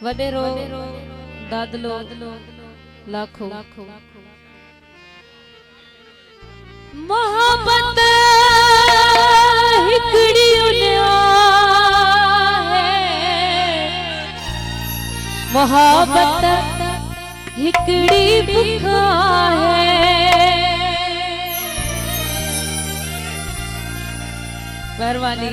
वडेरो दादलो लाखो मोहब्बत हिकड़ी मोहब्बत हिकड़ी बुखा है। मेहरबानी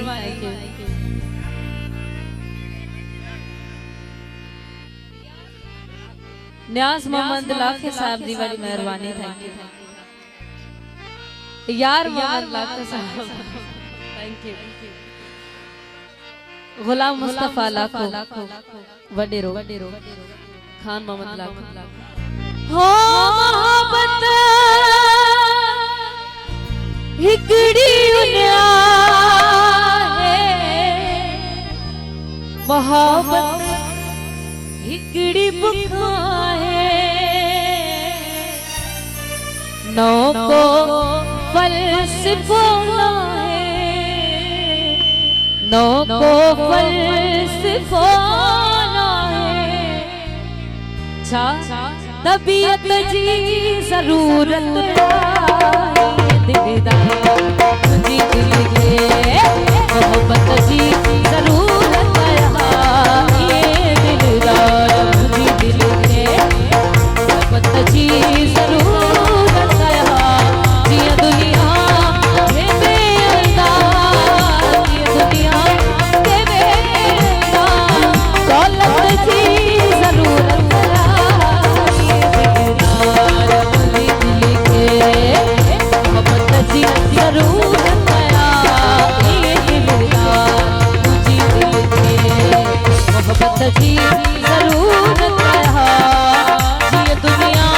न्यास मोहम्मद लाखे साहब जी वाली मेहरबानी थैंक यू यार मोहम्मद लाखे साहब थैंक यू। गुलाम मुस्तफा लाखो वडेरो खान मोहम्मद लाखो हो मोहब्बत हिकड़ी मोहब्बत हिकड़ी बुखा है। नौ को फलसफा है नौ को फलसफा है। तबीयत जी जरूरत दिलदार जी दिल के मोहब्बत जी जरूरत ये दिलदार जी दिल के मोहब्बत जी जरूरत ये दुनिया के बेअंदाज ये दुनिया के बेअंदाज दौलत जी जरूरत जी जरूरत जी दुनिया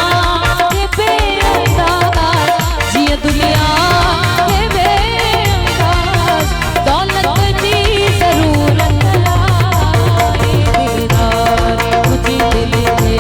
के बेअंदाज जी दुनिया के बेअंदाज दौलत जी जरूरत दिलदार मुझे दिल के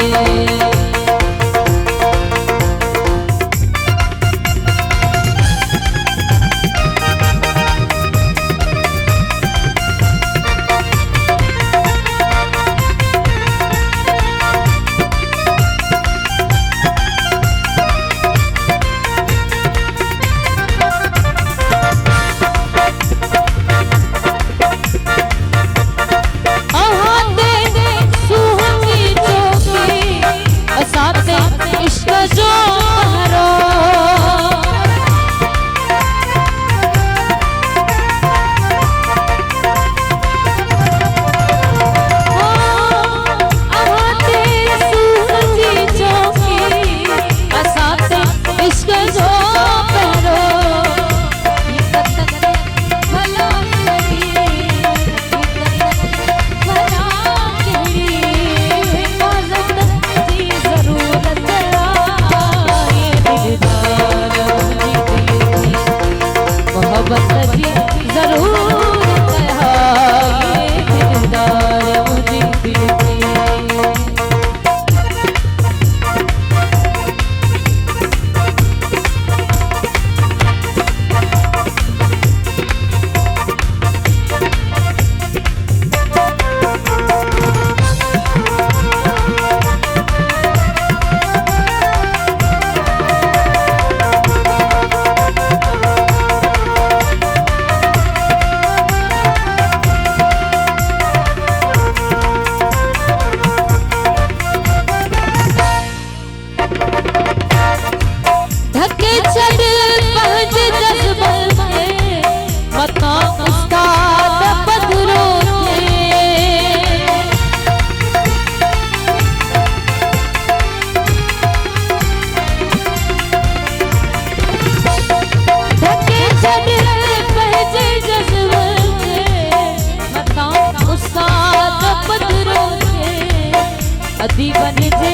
अदी बन जे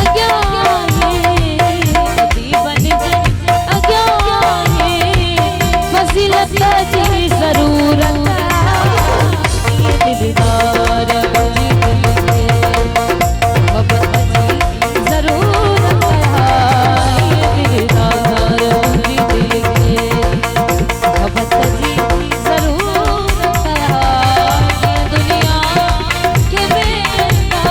अज्ञानी अदी बन जे अज्ञानी फजीलत जी जरूरत ये दिलदार जी दिल के मोहब्बत जी जरूरत ये दिलदार जी दिल के मोहब्बत जी जरूरत ये दुनिया के बेअंदाज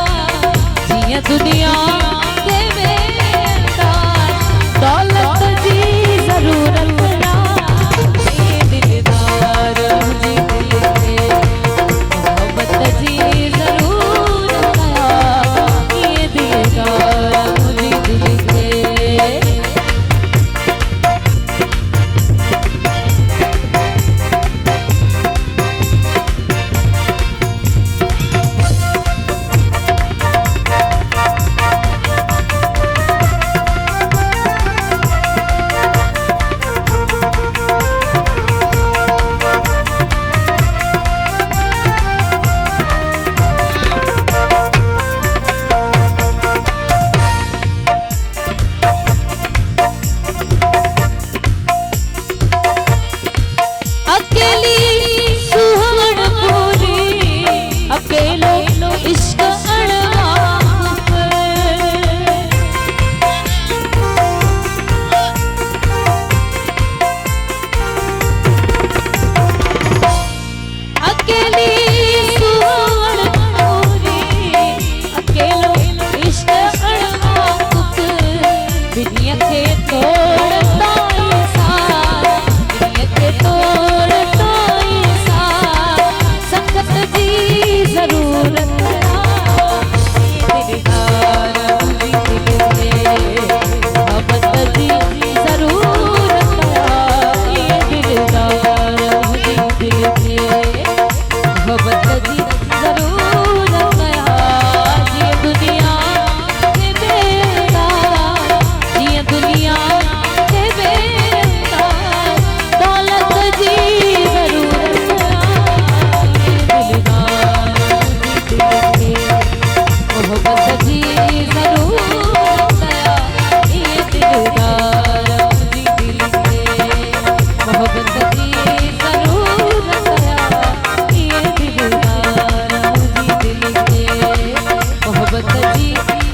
भक्त जी